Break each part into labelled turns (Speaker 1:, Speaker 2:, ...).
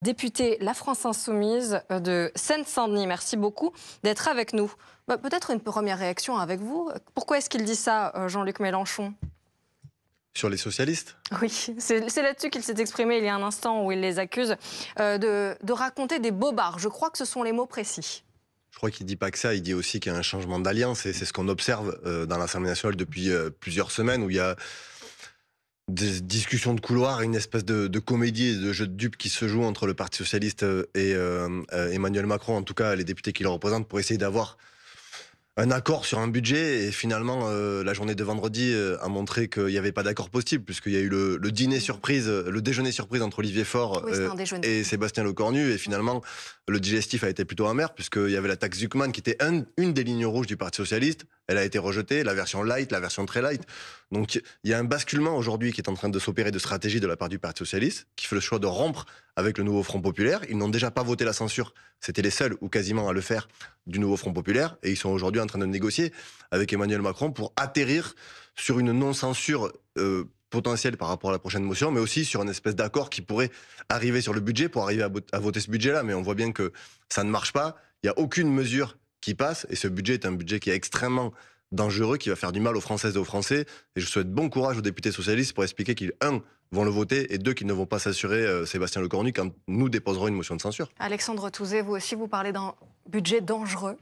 Speaker 1: Député La France Insoumise de Seine-Saint-Denis. Merci beaucoup d'être avec nous. Peut-être une première réaction avec vous. Pourquoi est-ce qu'il dit ça, Jean-Luc Mélenchon?
Speaker 2: Sur les socialistes?
Speaker 1: Oui, c'est là-dessus qu'il s'est exprimé il y a un instant où il les accuse de raconter des bobards. Je crois que ce sont les mots précis.
Speaker 2: Je crois qu'il dit pas que ça, il dit aussi qu'il y a un changement d'alliance et c'est ce qu'on observe dans l'Assemblée nationale depuis plusieurs semaines où il y a des discussions de couloir, une espèce de comédie et de jeu de dupes qui se joue entre le Parti socialiste et Emmanuel Macron, en tout cas les députés qui le représentent, pour essayer d'avoir un accord sur un budget. Et finalement, la journée de vendredi a montré qu'il n'y avait pas d'accord possible, puisqu'il y a eu le dîner surprise, le déjeuner surprise entre Olivier Faure
Speaker 1: Oui, c'est un déjeuner.
Speaker 2: et Sébastien Lecornu. Et finalement, le digestif a été plutôt amer, puisqu'il y avait la taxe Zuckman qui était une des lignes rouges du Parti socialiste. Elle a été rejetée, la version light, la version très light. Donc il y a un basculement aujourd'hui qui est en train de s'opérer de stratégie de la part du Parti socialiste, qui fait le choix de rompre avec le nouveau Front populaire. Ils n'ont déjà pas voté la censure. C'était les seuls, ou quasiment, à le faire du nouveau Front populaire. Et ils sont aujourd'hui en train de négocier avec Emmanuel Macron pour atterrir sur une non-censure potentielle par rapport à la prochaine motion, mais aussi sur une espèce d'accord qui pourrait arriver sur le budget pour arriver à voter ce budget-là. Mais on voit bien que ça ne marche pas. Il n'y a aucune mesure qui passe. Et ce budget est un budget qui est extrêmement dangereux, qui va faire du mal aux Françaises et aux Français. Et je souhaite bon courage aux députés socialistes pour expliquer qu'ils, un, vont le voter, et deux, qu'ils ne vont pas s'assurer Sébastien Lecornu quand nous déposerons une motion de censure.
Speaker 1: Alexandre Touzet, vous aussi, vous parlez d'un budget dangereux.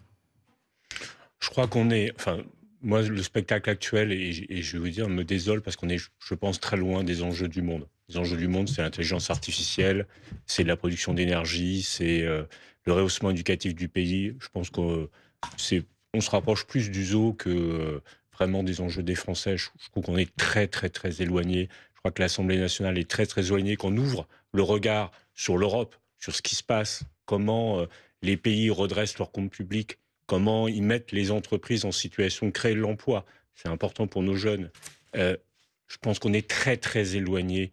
Speaker 3: Je crois qu'on est... Enfin, moi, le spectacle actuel, et je vais vous dire, me désole parce qu'on est, je pense, très loin des enjeux du monde. Les enjeux du monde, c'est l'intelligence artificielle, c'est la production d'énergie, c'est le rehaussement éducatif du pays. Je pense qu'on se rapproche plus du zoo que vraiment des enjeux des Français. Je trouve qu'on est très, très, très éloigné. Je crois que l'Assemblée nationale est très, très éloignée, qu'on ouvre le regard sur l'Europe, sur ce qui se passe, comment les pays redressent leurs comptes publics, comment ils mettent les entreprises en situation de créer de l'emploi. C'est important pour nos jeunes. Je pense qu'on est très, très éloigné.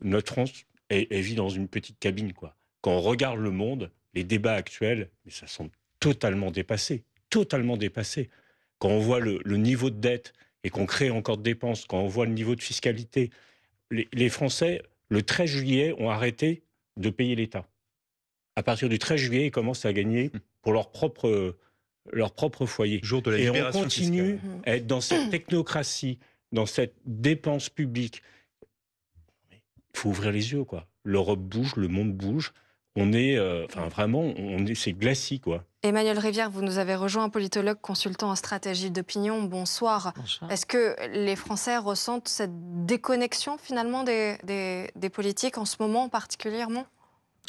Speaker 3: Notre France vit dans une petite cabine, quoi. Quand on regarde le monde, les débats actuels, mais ça semble totalement dépassé. Totalement dépassé. Quand on voit le niveau de dette et qu'on crée encore de dépenses, quand on voit le niveau de fiscalité, les Français, le 13 juillet, ont arrêté de payer l'État. À partir du 13 juillet, ils commencent à gagner pour leur propre foyer.
Speaker 4: Jour de la
Speaker 3: Et on
Speaker 4: libération
Speaker 3: continue
Speaker 4: fiscale.
Speaker 3: à être dans cette technocratie, dans cette dépense publique. Il faut ouvrir les yeux, quoi. L'Europe bouge, le monde bouge. On est, vraiment, c'est glacis, quoi.
Speaker 1: Emmanuel Rivière, vous nous avez rejoint, un politologue consultant en stratégie d'opinion. Bonsoir.
Speaker 4: Bonsoir.
Speaker 1: Est-ce que les Français ressentent cette déconnexion finalement des politiques en ce moment particulièrement?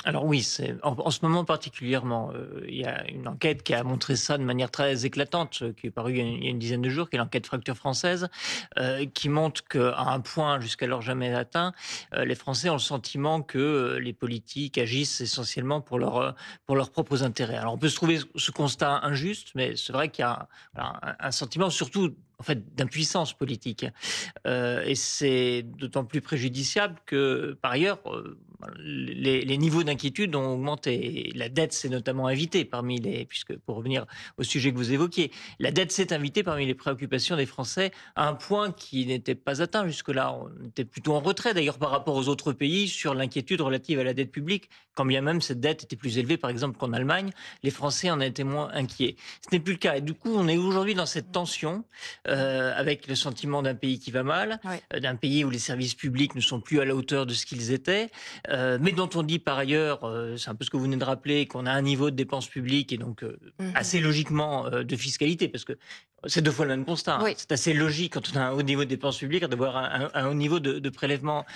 Speaker 4: Alors oui, en ce moment particulièrement, il y a une enquête qui a montré ça de manière très éclatante, qui est parue il y a une dizaine de jours, qui est l'enquête Fracture française, qui montre qu'à un point jusqu'alors jamais atteint, les Français ont le sentiment que les politiques agissent essentiellement pour leurs propres intérêts. Alors on peut se trouver ce constat injuste, mais c'est vrai qu'il y a un sentiment surtout en fait d'impuissance politique. Et c'est d'autant plus préjudiciable que, par ailleurs, les niveaux d'inquiétude ont augmenté. La dette s'est notamment invitée puisque pour revenir au sujet que vous évoquiez, la dette s'est invitée parmi les préoccupations des Français à un point qui n'était pas atteint jusque-là. On était plutôt en retrait d'ailleurs par rapport aux autres pays sur l'inquiétude relative à la dette publique, quand bien même cette dette était plus élevée par exemple qu'en Allemagne. Les Français en étaient moins inquiets. Ce n'est plus le cas. Et du coup, on est aujourd'hui dans cette tension avec le sentiment d'un pays qui va mal,
Speaker 1: Oui.
Speaker 4: d'un pays où les services publics ne sont plus à la hauteur de ce qu'ils étaient, mais dont on dit par ailleurs, c'est un peu ce que vous venez de rappeler, qu'on a un niveau de dépenses publiques et donc assez logiquement de fiscalité, parce que c'est deux fois le même constat. Hein.
Speaker 1: Oui.
Speaker 4: C'est assez logique quand on a un haut niveau de dépenses publiques d'avoir un haut niveau de prélèvement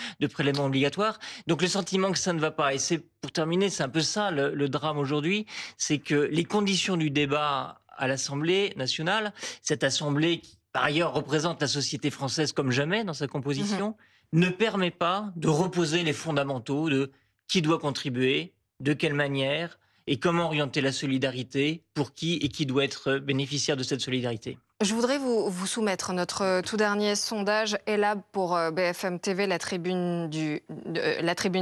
Speaker 4: obligatoire. Donc le sentiment que ça ne va pas, et c'est pour terminer, c'est un peu ça le drame aujourd'hui, c'est que les conditions du débat à l'Assemblée nationale, cette Assemblée qui par ailleurs représente la société française comme jamais dans sa composition, ne permet pas de reposer les fondamentaux de qui doit contribuer, de quelle manière et comment orienter la solidarité, pour qui et qui doit être bénéficiaire de cette solidarité.
Speaker 1: Je voudrais vous soumettre notre tout dernier sondage Elab pour BFM TV, la tribune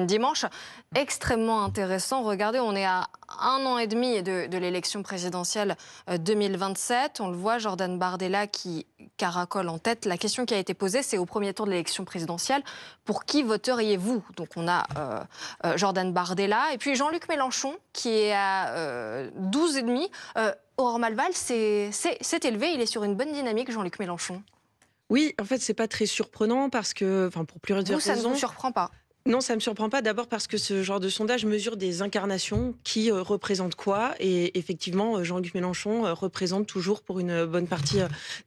Speaker 1: dimanche. Extrêmement intéressant. Regardez, on est à 1 an et demi de l'élection présidentielle 2027. On le voit, Jordan Bardella qui caracole en tête. La question qui a été posée, c'est au premier tour de l'élection présidentielle, pour qui voteriez-vous? Donc on a Jordan Bardella et puis Jean-Luc Mélenchon qui est à 12,5. Aurore Malval s'est élevé, il est sur une bonne dynamique, Jean-Luc Mélenchon.
Speaker 5: Oui, en fait, c'est pas très surprenant parce que, pour plusieurs raisons...
Speaker 1: Ça ne vous surprend pas?
Speaker 5: Non, ça ne me surprend pas. D'abord parce que ce genre de sondage mesure des incarnations qui représentent quoi. Et effectivement, Jean-Luc Mélenchon représente toujours pour une bonne partie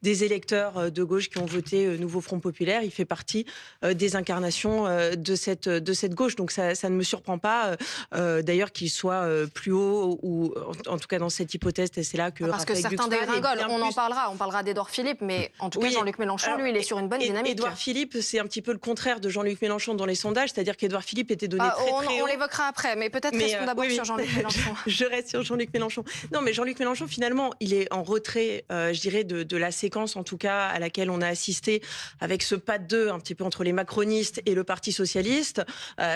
Speaker 5: des électeurs de gauche qui ont voté Nouveau Front Populaire. Il fait partie des incarnations de cette gauche. Donc ça ne me surprend pas d'ailleurs qu'il soit plus haut, ou en tout cas dans cette hypothèse, c'est là que...
Speaker 1: Parce que certains dégringolent, on parlera d'Édouard Philippe, mais en tout cas Jean-Luc Mélenchon, lui, il est sur une bonne dynamique.
Speaker 5: Édouard Philippe, c'est un petit peu le contraire de Jean-Luc Mélenchon dans les sondages, c'est-à-dire qu'Édouard Philippe était donné très haut.
Speaker 1: On l'évoquera après, mais peut-être restons d'abord sur Jean-Luc Mélenchon.
Speaker 5: Je reste sur Jean-Luc Mélenchon. Non, mais Jean-Luc Mélenchon, finalement, il est en retrait, je dirais, de la séquence, en tout cas, à laquelle on a assisté avec ce pas de deux, un petit peu entre les macronistes et le Parti socialiste.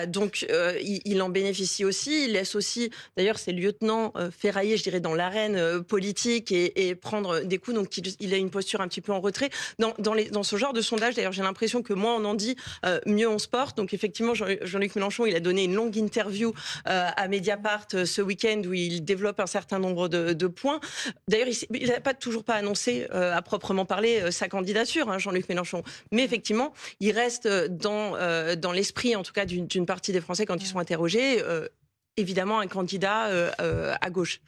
Speaker 5: Donc, il en bénéficie aussi. Il laisse aussi, d'ailleurs, ses lieutenants ferrailler, je dirais, dans l'arène politique et prendre des coups. Donc, il a une posture un petit peu en retrait. Dans ce genre de sondage, d'ailleurs, j'ai l'impression que moins on en dit, mieux on se porte. Donc, effectivement, Jean-Luc Mélenchon, il a donné une longue interview à Mediapart ce week-end où il développe un certain nombre de points. D'ailleurs, il n'a toujours pas annoncé à proprement parler sa candidature, Jean-Luc Mélenchon. Mais effectivement, il reste dans l'esprit, en tout cas, d'une partie des Français quand ils sont interrogés, évidemment un candidat à gauche.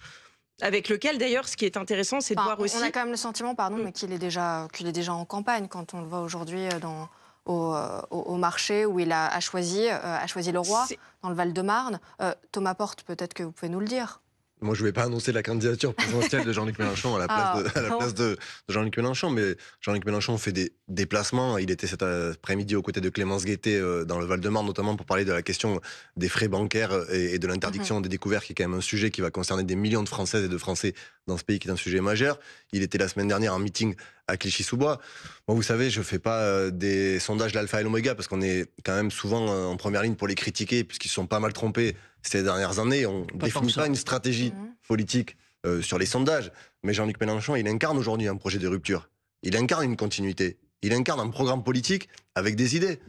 Speaker 5: Avec lequel, d'ailleurs, ce qui est intéressant, c'est de voir aussi...
Speaker 1: On a quand même le sentiment, mais qu'il est déjà en campagne quand on le voit aujourd'hui au marché où il a choisi le roi, dans le Val-de-Marne. Thomas Porte, peut-être que vous pouvez nous le dire.
Speaker 2: Moi, je ne vais pas annoncer la candidature présidentielle de Jean-Luc Mélenchon à la place de Jean-Luc Mélenchon, mais Jean-Luc Mélenchon fait des déplacements. Il était cet après-midi aux côtés de Clémence Guettet dans le Val-de-Marne, notamment pour parler de la question des frais bancaires et de l'interdiction des découvertes, qui est quand même un sujet qui va concerner des millions de Françaises et de Français dans ce pays, qui est un sujet majeur. Il était la semaine dernière en meeting à Clichy-sous-Bois. Moi, vous savez, je ne fais pas des sondages d'alpha et l'oméga, parce qu'on est quand même souvent en première ligne pour les critiquer, puisqu'ils se sont pas mal trompés ces dernières années. On ne définit pas une stratégie politique sur les sondages. Mais Jean-Luc Mélenchon, il incarne aujourd'hui un projet de rupture. Il incarne une continuité. Il incarne un programme politique avec des idées.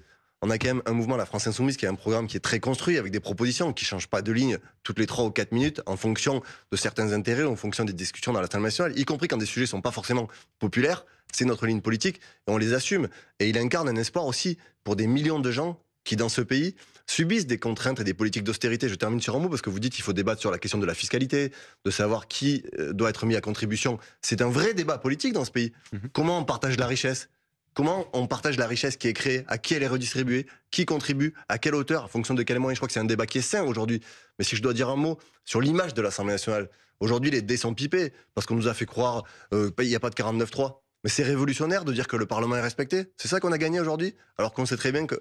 Speaker 2: On a quand même un mouvement, la France Insoumise, qui est un programme qui est très construit, avec des propositions qui ne changent pas de ligne toutes les 3 ou 4 minutes, en fonction de certains intérêts, en fonction des discussions dans l'Assemblée nationale, y compris quand des sujets ne sont pas forcément populaires. C'est notre ligne politique, et on les assume. Et il incarne un espoir aussi pour des millions de gens qui, dans ce pays, subissent des contraintes et des politiques d'austérité. Je termine sur un mot, parce que vous dites qu'il faut débattre sur la question de la fiscalité, de savoir qui doit être mis à contribution. C'est un vrai débat politique dans ce pays. Comment on partage la richesse ? Comment on partage la richesse qui est créée? À qui elle est redistribuée? Qui contribue? À quelle hauteur? En fonction de quels moyens? Je crois que c'est un débat qui est sain aujourd'hui. Mais si je dois dire un mot sur l'image de l'Assemblée nationale, aujourd'hui les dés sont pipés, parce qu'on nous a fait croire qu'il n'y a pas de 49-3. Mais c'est révolutionnaire de dire que le Parlement est respecté. C'est ça qu'on a gagné aujourd'hui, alors qu'on sait très bien que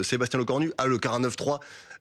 Speaker 2: Sébastien Lecornu a le 49-3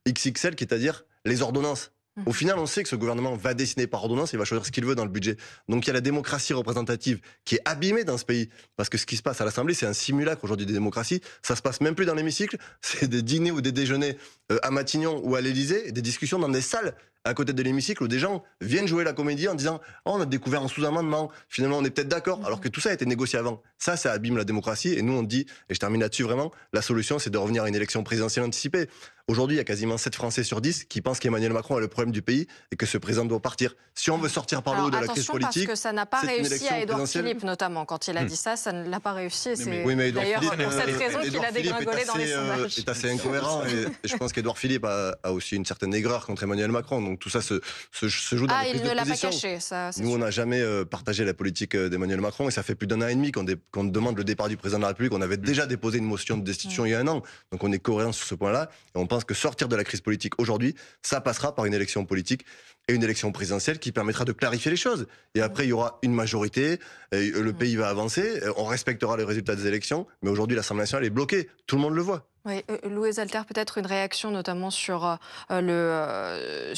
Speaker 2: XXL, qui est à dire les ordonnances. Au final, on sait que ce gouvernement va dessiner par ordonnance, il va choisir ce qu'il veut dans le budget. Donc il y a la démocratie représentative qui est abîmée dans ce pays. Parce que ce qui se passe à l'Assemblée, c'est un simulacre aujourd'hui de démocratie. Ça se passe même plus dans l'hémicycle. C'est des dîners ou des déjeuners à Matignon ou à l'Élysée, des discussions dans des salles à côté de l'hémicycle où des gens viennent jouer la comédie en disant « Oh, on a découvert un sous-amendement, finalement on est peut-être d'accord », alors que tout ça a été négocié avant. Ça abîme la démocratie. Et nous, on dit, et je termine là-dessus vraiment, la solution, c'est de revenir à une élection présidentielle anticipée. Aujourd'hui, il y a quasiment 7 Français sur 10 qui pensent qu'Emmanuel Macron a le problème du pays et que ce président doit partir. Si on veut sortir par le haut de la crise politique...
Speaker 1: parce que ça n'a pas réussi à Édouard Philippe, notamment. Quand il a dit ça ne l'a pas réussi. C'est d'ailleurs pour cette raison qu'il a dégringolé dans les sondages.
Speaker 2: C'est assez incohérent. Et je pense qu'Édouard Philippe a aussi une certaine aigreur contre Emmanuel Macron. Donc tout ça se joue dans les prises de position.
Speaker 1: Il ne l'a pas caché, ça.
Speaker 2: Nous, on n'a jamais partagé la politique d'Emmanuel Macron. Et ça fait plus d'1 an et demi qu'on demande le départ du président de la République. On avait déjà déposé une motion de destitution il y a 1 an. Donc on est cohérent sur ce point-là. Et on pense que sortir de la crise politique aujourd'hui, ça passera par une élection politique et une élection présidentielle qui permettra de clarifier les choses. Et après, il y aura une majorité, et le pays va avancer, on respectera les résultats des élections, mais aujourd'hui, l'Assemblée nationale est bloquée. Tout le monde le voit.
Speaker 1: Oui, Louise Alter, peut-être une réaction notamment sur le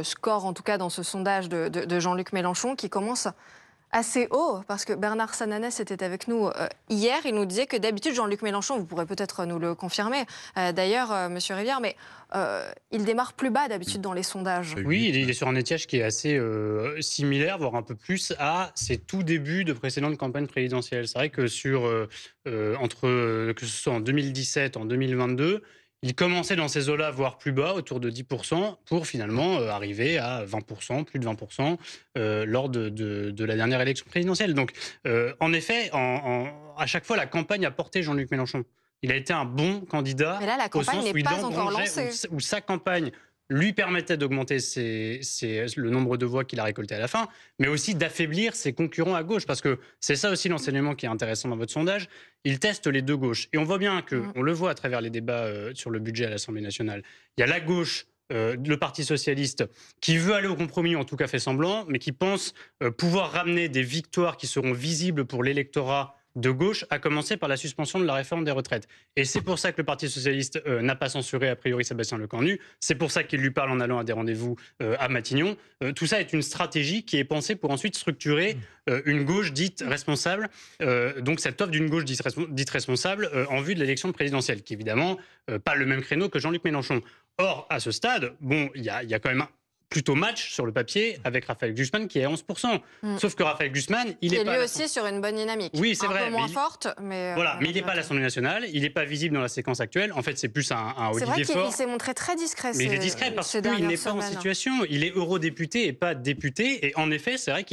Speaker 1: score, en tout cas dans ce sondage de Jean-Luc Mélenchon, qui commence assez haut, parce que Bernard Sananès était avec nous hier. Il nous disait que d'habitude, Jean-Luc Mélenchon, vous pourrez peut-être nous le confirmer, d'ailleurs, Monsieur Rivière, mais il démarre plus bas d'habitude dans les sondages.
Speaker 6: Oui, il est sur un étiage qui est assez similaire, voire un peu plus, à ses tout débuts de précédentes campagnes présidentielles. C'est vrai que que ce soit en 2017, en 2022, il commençait dans ces eaux-là, voire plus bas, autour de 10%, pour finalement arriver à 20%, plus de 20%, lors de la dernière élection présidentielle. Donc, en effet, à chaque fois, la campagne a porté Jean-Luc Mélenchon. Il a été un bon candidat.
Speaker 1: Mais là, la campagne n'est pas encore lancée.
Speaker 6: Où sa campagne lui permettait d'augmenter le nombre de voix qu'il a récolté à la fin, mais aussi d'affaiblir ses concurrents à gauche, parce que c'est ça aussi l'enseignement qui est intéressant dans votre sondage. Il teste les deux gauches. Et on voit bien on le voit à travers les débats sur le budget à l'Assemblée nationale. Il y a la gauche, le Parti socialiste, qui veut aller au compromis, en tout cas fait semblant, mais qui pense pouvoir ramener des victoires qui seront visibles pour l'électorat de gauche, à commencer par la suspension de la réforme des retraites. Et c'est pour ça que le Parti socialiste n'a pas censuré a priori Sébastien Lecornu. C'est pour ça qu'il lui parle en allant à des rendez-vous à Matignon. Tout ça est une stratégie qui est pensée pour ensuite structurer une gauche dite responsable. Donc cette offre d'une gauche dite responsable en vue de l'élection présidentielle, qui est évidemment pas le même créneau que Jean-Luc Mélenchon. Or, à ce stade, il y a quand même plutôt match sur le papier avec Raphaël Glucksmann qui est à 11%. Sauf que Raphaël Glucksmann, il est pas...
Speaker 1: lui aussi sur une bonne dynamique.
Speaker 6: Oui, c'est vrai.
Speaker 1: Un peu moins forte, mais...
Speaker 6: Voilà, mais il n'est pas à l'Assemblée nationale, il n'est pas visible dans la séquence actuelle. En fait, c'est plus un Olivier Faure.
Speaker 1: C'est vrai qu'il s'est montré très discret.
Speaker 6: Mais il est discret parce qu'il n'est pas en situation. Il est eurodéputé et pas député. Et en en effet, c'est vrai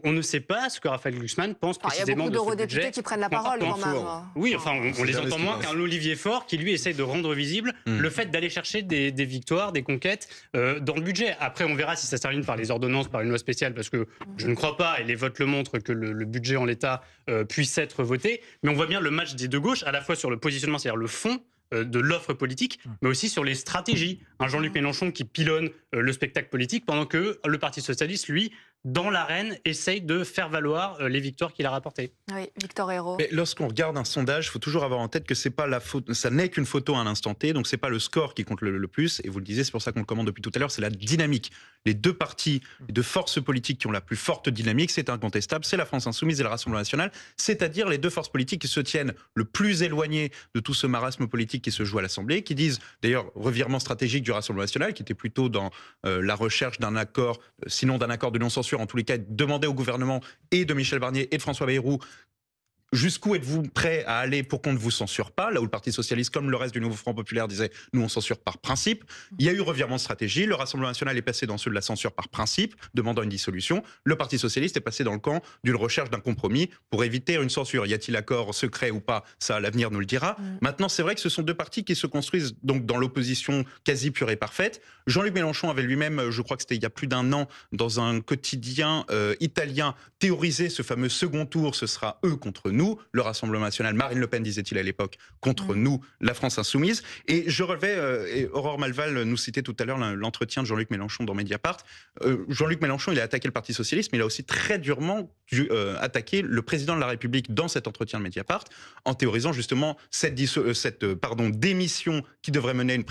Speaker 6: on ne sait pas ce que Raphaël Glucksmann pense précisément de ce budget.
Speaker 1: Il y a beaucoup d'eurodéputés qui prennent la parole quand même.
Speaker 6: Oui, enfin, on les entend moins qu'un Olivier Faure qui, lui, essaye de rendre visible le fait d'aller chercher des victoires, des conquêtes dans le budget. Après, on verra si ça se termine par les ordonnances, par une loi spéciale, parce que je ne crois pas, et les votes le montrent, que le budget en l'état puisse être voté. Mais on voit bien le match des deux gauches, à la fois sur le positionnement, c'est-à-dire le fond de l'offre politique, mais aussi sur les stratégies. Un Jean-Luc Mélenchon qui pilonne le spectacle politique, pendant que le Parti socialiste, lui, dans l'arène, essaye de faire valoir les victoires qu'il a rapportées.
Speaker 1: Oui, Victor Hérault.
Speaker 7: Mais lorsqu'on regarde un sondage, il faut toujours avoir en tête que c'est pas ça n'est qu'une photo à l'instant T, donc c'est pas le score qui compte le plus. Et vous le disiez, c'est pour ça qu'on le commande depuis tout à l'heure, c'est la dynamique. Les deux partis, les deux forces politiques qui ont la plus forte dynamique, c'est incontestable, c'est la France Insoumise et le Rassemblement National, c'est-à-dire les deux forces politiques qui se tiennent le plus éloignées de tout ce marasme politique qui se joue à l'Assemblée, qui disent, d'ailleurs, revirement stratégique du Rassemblement National, qui était plutôt dans la recherche d'un accord, sinon d'un accord de non-censure, en tous les cas, demander au gouvernement et de Michel Barnier et de François Bayrou jusqu'où êtes-vous prêt à aller pour qu'on ne vous censure pas, là où le Parti socialiste, comme le reste du Nouveau Front populaire, disait nous on censure par principe. Il y a eu revirement de stratégie, le Rassemblement national est passé dans ceux de la censure par principe, demandant une dissolution. Le Parti socialiste est passé dans le camp d'une recherche d'un compromis pour éviter une censure. Y a-t-il accord secret ou pas? Ça, l'avenir nous le dira. Maintenant, c'est vrai que ce sont deux partis qui se construisent donc dans l'opposition quasi pure et parfaite. Jean-Luc Mélenchon avait lui-même, je crois que c'était il y a plus d'un an, dans un quotidien italien, théorisé ce fameux second tour, ce sera eux contre nous. Le Rassemblement national, Marine Le Pen disait-il à l'époque, contre nous, la France insoumise. Et je relevais, et Aurore Malval nous citait tout à l'heure l'entretien de Jean-Luc Mélenchon dans Mediapart. Jean-Luc Mélenchon, il a attaqué le Parti socialiste, mais il a aussi très durement attaqué le président de la République dans cet entretien de Mediapart, en théorisant justement cette démission qui devrait mener à une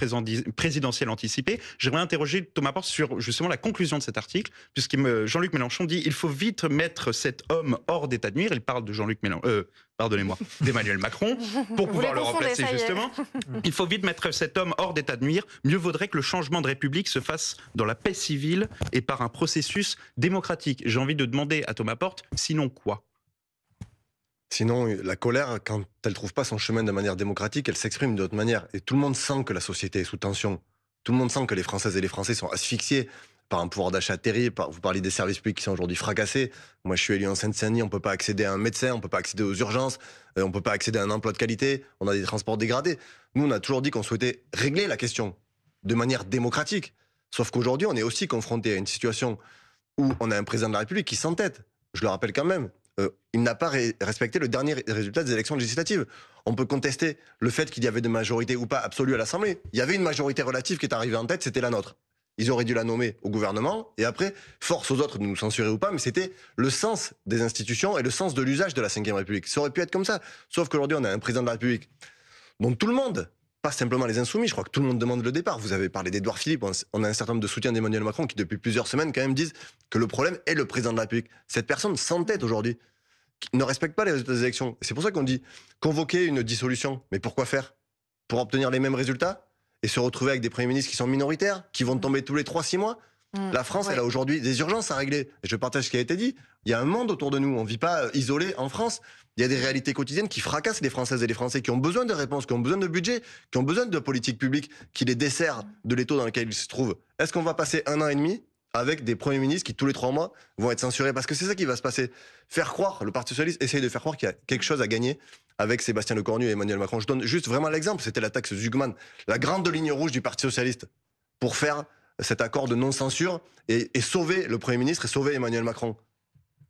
Speaker 7: présidentielle anticipée. J'aimerais interroger Thomas Porte sur justement la conclusion de cet article, puisque Jean-Luc Mélenchon dit il faut vite mettre cet homme hors d'état de nuire. Il parle de Jean-Luc Mélenchon, d'Emmanuel Macron, pour pouvoir le remplacer justement. Il faut vite mettre cet homme hors d'état de nuire. Mieux vaudrait que le changement de République se fasse dans la paix civile et par un processus démocratique. J'ai envie de demander à Thomas Porte, sinon quoi ?
Speaker 2: Sinon, la colère, quand elle ne trouve pas son chemin de manière démocratique, elle s'exprime d'autre manière. Et tout le monde sent que la société est sous tension. Tout le monde sent que les Françaises et les Français sont asphyxiés par un pouvoir d'achat terrible. Vous parlez des services publics qui sont aujourd'hui fracassés. Moi, je suis élu en Seine-Saint-Denis, on ne peut pas accéder à un médecin, on ne peut pas accéder aux urgences, on ne peut pas accéder à un emploi de qualité, on a des transports dégradés. Nous, on a toujours dit qu'on souhaitait régler la question de manière démocratique. Sauf qu'aujourd'hui, on est aussi confronté à une situation où on a un président de la République qui s'entête. Je le rappelle quand même. Il n'a pas respecté le dernier résultat des élections législatives. On peut contester le fait qu'il y avait de majorité ou pas absolue à l'Assemblée. Il y avait une majorité relative qui est arrivée en tête, c'était la nôtre. Ils auraient dû la nommer au gouvernement, et après, force aux autres de nous censurer ou pas, mais c'était le sens des institutions et le sens de l'usage de la Ve République. Ça aurait pu être comme ça. Sauf qu'aujourd'hui, on a un président de la République dont tout le monde pas simplement les Insoumis, je crois que tout le monde demande le départ. Vous avez parlé d'Édouard Philippe, on a un certain nombre de soutiens d'Emmanuel Macron qui depuis plusieurs semaines quand même disent que le problème est le président de la République. Cette personne s'entête aujourd'hui, qui ne respecte pas les résultats des élections. C'est pour ça qu'on dit convoquer une dissolution. Mais pourquoi faire? Pour obtenir les mêmes résultats et se retrouver avec des premiers ministres qui sont minoritaires, qui vont tomber tous les 3-6 mois. La France, elle a aujourd'hui des urgences à régler. Et je partage ce qui a été dit. Il y a un monde autour de nous. On ne vit pas isolé en France. Il y a des réalités quotidiennes qui fracassent les Françaises et les Français, qui ont besoin de réponses, qui ont besoin de budget, qui ont besoin de politique publique, qui les desserrent de l'étau dans lequel ils se trouvent. Est-ce qu'on va passer 1 an et demi avec des premiers ministres qui, tous les 3 mois, vont être censurés? Parce que c'est ça qui va se passer. Faire croire, le Parti Socialiste essaye de faire croire qu'il y a quelque chose à gagner avec Sébastien Lecornu et Emmanuel Macron. Je donne juste vraiment l'exemple. C'était la taxe Zucman, la grande ligne rouge du Parti Socialiste pour faire cet accord de non-censure et sauver le Premier ministre et sauver Emmanuel Macron.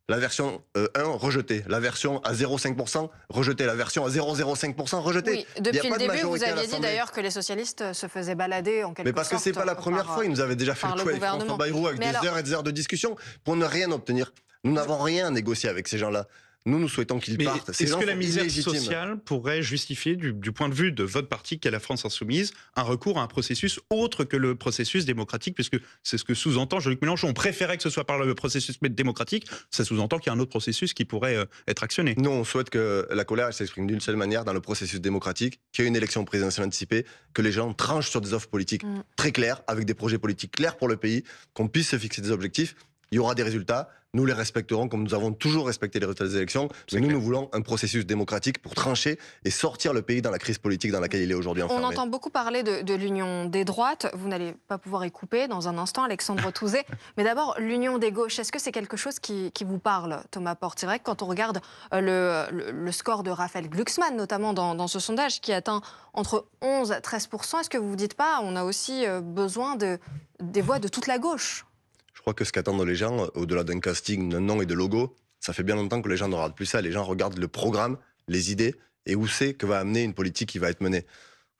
Speaker 2: La version 1 rejetée, la version à 0,5% rejetée, la version à 0,05% rejetée.
Speaker 1: Oui, depuis le début, vous aviez dit d'ailleurs que les socialistes se faisaient balader en quelque sorte.
Speaker 2: Mais parce que c'est pas la première fois, ils nous avaient déjà fait le coup avec François Bayrou avec des heures et des heures de discussion pour ne rien obtenir. Nous n'avons rien négocié avec ces gens-là. Nous souhaitons qu'ils partent.
Speaker 7: Est-ce que la misère sociale pourrait justifier, du point de vue de votre parti, qui est la France Insoumise, un recours à un processus autre que le processus démocratique, puisque c'est ce que sous-entend Jean-Luc Mélenchon. On préférait que ce soit par le processus démocratique, ça sous-entend qu'il y a un autre processus qui pourrait être actionné.
Speaker 2: Nous, on souhaite que la colère s'exprime d'une seule manière, dans le processus démocratique, qu'il y ait une élection présidentielle anticipée, que les gens tranchent sur des offres politiques très claires, avec des projets politiques clairs pour le pays, qu'on puisse se fixer des objectifs. Il y aura des résultats. Nous les respecterons comme nous avons toujours respecté les résultats des élections. Mais nous voulons un processus démocratique pour trancher et sortir le pays dans la crise politique dans laquelle il est aujourd'hui enfermé.
Speaker 1: On entend beaucoup parler de l'union des droites. Vous n'allez pas pouvoir y couper dans un instant, Alexandre Touzet. Mais d'abord, l'union des gauches. Est-ce que c'est quelque chose qui vous parle, Thomas Porte? C'est vrai que quand on regarde le score de Raphaël Glucksmann, notamment dans ce sondage, qui atteint entre 11 et 13%, est-ce que vous ne vous dites pas on a aussi besoin des voix de toute la gauche?
Speaker 2: Je crois que ce qu'attendent les gens, au-delà d'un casting, d'un nom et de logo, ça fait bien longtemps que les gens ne regardent plus ça. Les gens regardent le programme, les idées et où c'est que va amener une politique qui va être menée.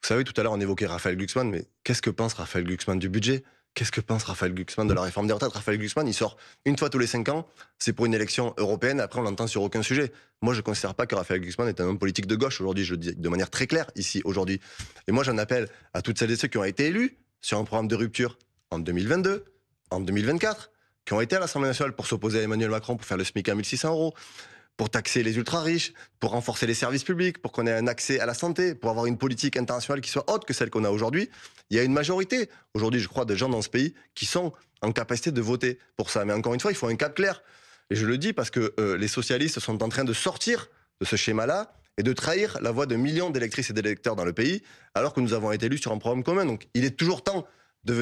Speaker 2: Vous savez, tout à l'heure, on évoquait Raphaël Glucksmann, mais qu'est-ce que pense Raphaël Glucksmann du budget? Qu'est-ce que pense Raphaël Glucksmann de la réforme des retraites? Raphaël Glucksmann, il sort une fois tous les 5 ans, c'est pour une élection européenne, après on l'entend sur aucun sujet. Moi, je ne considère pas que Raphaël Glucksmann est un homme politique de gauche aujourd'hui, je le dis de manière très claire ici, aujourd'hui. Et moi, j'en appelle à toutes celles et ceux qui ont été élus sur un programme de rupture en 2022, en 2024, qui ont été à l'Assemblée nationale pour s'opposer à Emmanuel Macron, pour faire le SMIC à 1 600 €, pour taxer les ultra-riches, pour renforcer les services publics, pour qu'on ait un accès à la santé, pour avoir une politique internationale qui soit haute que celle qu'on a aujourd'hui. Il y a une majorité, aujourd'hui, je crois, de gens dans ce pays qui sont en capacité de voter pour ça. Mais encore une fois, il faut un cap clair. Et je le dis parce que les socialistes sont en train de sortir de ce schéma-là et de trahir la voix de millions d'électrices et d'électeurs dans le pays, alors que nous avons été élus sur un programme commun. Donc il est toujours temps de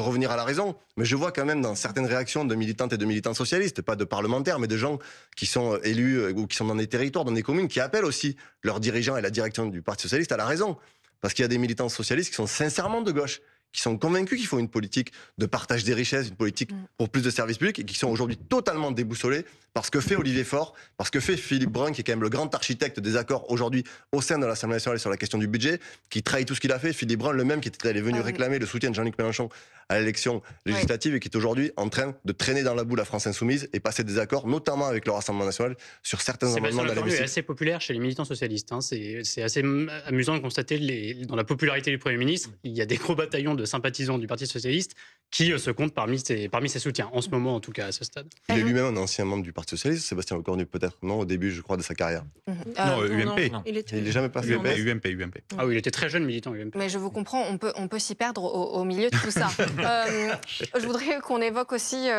Speaker 2: revenir à la raison. Mais je vois quand même dans certaines réactions de militantes et de militants socialistes, pas de parlementaires, mais de gens qui sont élus ou qui sont dans des territoires, dans des communes, qui appellent aussi leurs dirigeants et la direction du Parti Socialiste à la raison. Parce qu'il y a des militants socialistes qui sont sincèrement de gauche, qui sont convaincus qu'il faut une politique de partage des richesses, une politique pour plus de services publics, et qui sont aujourd'hui totalement déboussolés par ce que fait Olivier Faure, par ce que fait Philippe Brun, qui est quand même le grand architecte des accords aujourd'hui au sein de l'Assemblée nationale sur la question du budget, qui trahit tout ce qu'il a fait. Philippe Brun, le même qui est venu réclamer le soutien de Jean-Luc Mélenchon à l'élection législative et qui est aujourd'hui en train de traîner dans la boue la France Insoumise et passer des accords, notamment avec le Rassemblement national, sur certains amendements
Speaker 6: Sébastien Lecornu est assez populaire chez les militants socialistes. C'est assez amusant de constater dans la popularité du Premier ministre, il y a des gros bataillons de sympathisants du Parti Socialiste qui se comptent parmi ses soutiens, en ce moment en tout cas, à ce stade.
Speaker 2: Il est lui-même un ancien membre du Parti Socialiste, Sébastien Lecornu peut-être, non, au début je crois de sa carrière.
Speaker 7: Non, UMP.
Speaker 5: Il
Speaker 2: est jamais passé.
Speaker 7: UMP.
Speaker 6: Ah oui, il était très jeune militant UMP.
Speaker 1: Mais je vous comprends, on peut s'y perdre au milieu de tout ça. Je voudrais qu'on évoque aussi